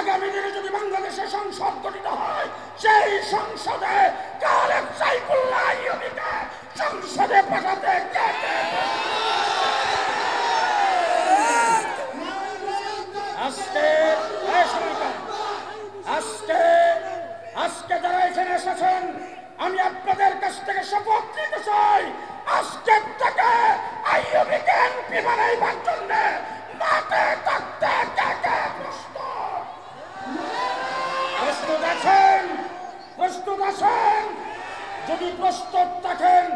আগামী দিনে যদি বাংলাদেশে সংসদ গঠিত হয়, সেই সংসদে কালেক সাইফুল্লাহ আইয়ুবীকে সংসদে পাঠাতে কে কে আজকে যারা এখানে এসেছেন, আমি আপনাদের কাছ থেকে শপথ নিতে চাই, আজকের থেকে আইয়ুবীকে এমপি বানাইবার জন্য মাঠে থাকতে কে কে প্রস্তুত আছেন? প্রস্তুত আছেন? যদি প্রস্তুত থাকেন,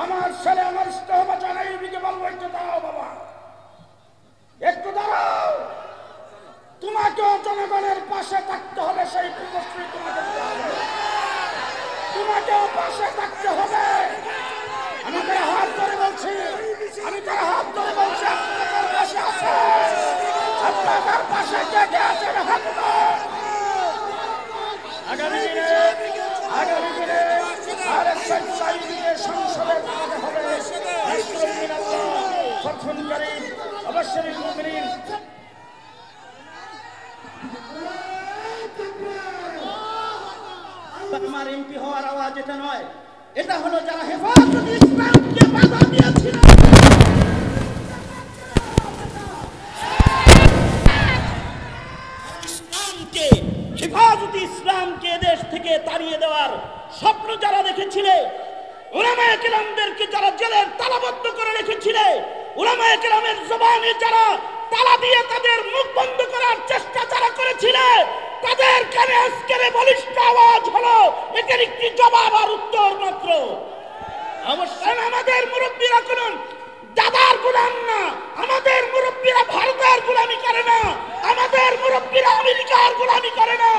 আমার ছেলে আমার ইস্তেহাবাজান আইয়ুবীকে বলবো, একটু দাঁড়াও বাবা, একটু দাঁড়াও। তোমাকেও জনগণের পাশে থাকতে হবে, সেই প্রতিশ্রুতি তোমাকে দিতে হবে। তোমাকেও পাশে থাকতে হবে। আমি তারা হাত ধরে বলছি, আপনাদের পাশে আছে। আপনাদের পাশে কে কে আছেন? হাত উঠান। আগামী দিনে কালেক সাইফুল্লাহ আইয়ুবীকে সংসদে পাঠাতে হবে। অবশ্যই মুমিনিন আমার এমপি হওয়ার আওয়াজ এটা নয়, এটা হলো যারা হেফাজতে ইসলামকে বাধা দিয়েছিল। হেফাজতে ইসলামকে দেশ থেকে তাড়িয়ে দেওয়ার স্বপ্ন যারা দেখেছিলে, উলামায়ে কেরামদেরকে যারা জেলের তালাবদ্ধ করে রেখেছিলে, উলামায়ে কেরামের জবানে যারা তালা দিয়ে তাদের মুখ বন্ধ করার চেষ্টা যারা করেছিলে, তাদের কানে আজকের বলিষ্ঠ আওয়াজ হলো এটার একটি জবাব আর উত্তর মাত্র। অবশ্যই আমাদের মুরব্বীরা কোন দাদার গোলাম না, আমাদের মুরব্বীরা ভারতের গোলামি করে না, আমাদের মুরব্বীরা আমেরিকার গোলামি করে না,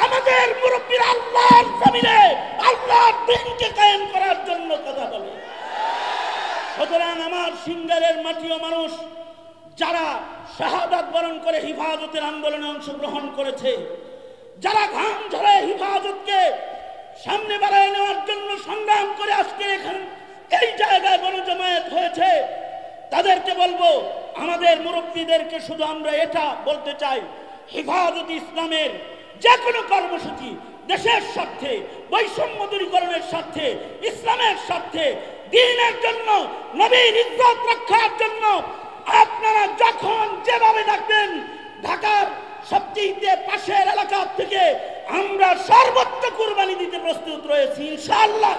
আমাদের মুরব্বীরা আল্লাহর জমিনে আল্লাহর দ্বীনকে কায়েম করার জন্য কথা বলে। সুতরাং আমার সিঙ্গারের মাটিও মানুষ যারা শাহাদাত বরণ করে হিফাজতের আন্দোলনে অংশগ্রহণ করেছে, যারা ঘাম ঝরে হিফাজতকে সামনে বাড়ায় নেওয়ার জন্য সংগ্রাম করে আজকে এখানে এই জায়গায় গণজমায়েত হয়েছে, তাদেরকে বলবো, আমাদের মুরব্বীদেরকে শুধু আমরা এটা বলতে চাই, হিফাজতে ইসলামের যে কোনো কর্মসূচি দেশের স্বার্থে, বৈষম্য দূরীকরণের স্বার্থে, ইসলামের স্বার্থে, দ্বীনের জন্য, নবীর ইজ্জত রক্ষার জন্য আপনারা যখন যেভাবে ডাকবেন, ঢাকার সবচেয়ে পাশের এলাকা থেকে আমরা সর্বোচ্চ কুরবানি দিতে প্রস্তুত রয়েছি ইনশাআল্লাহ।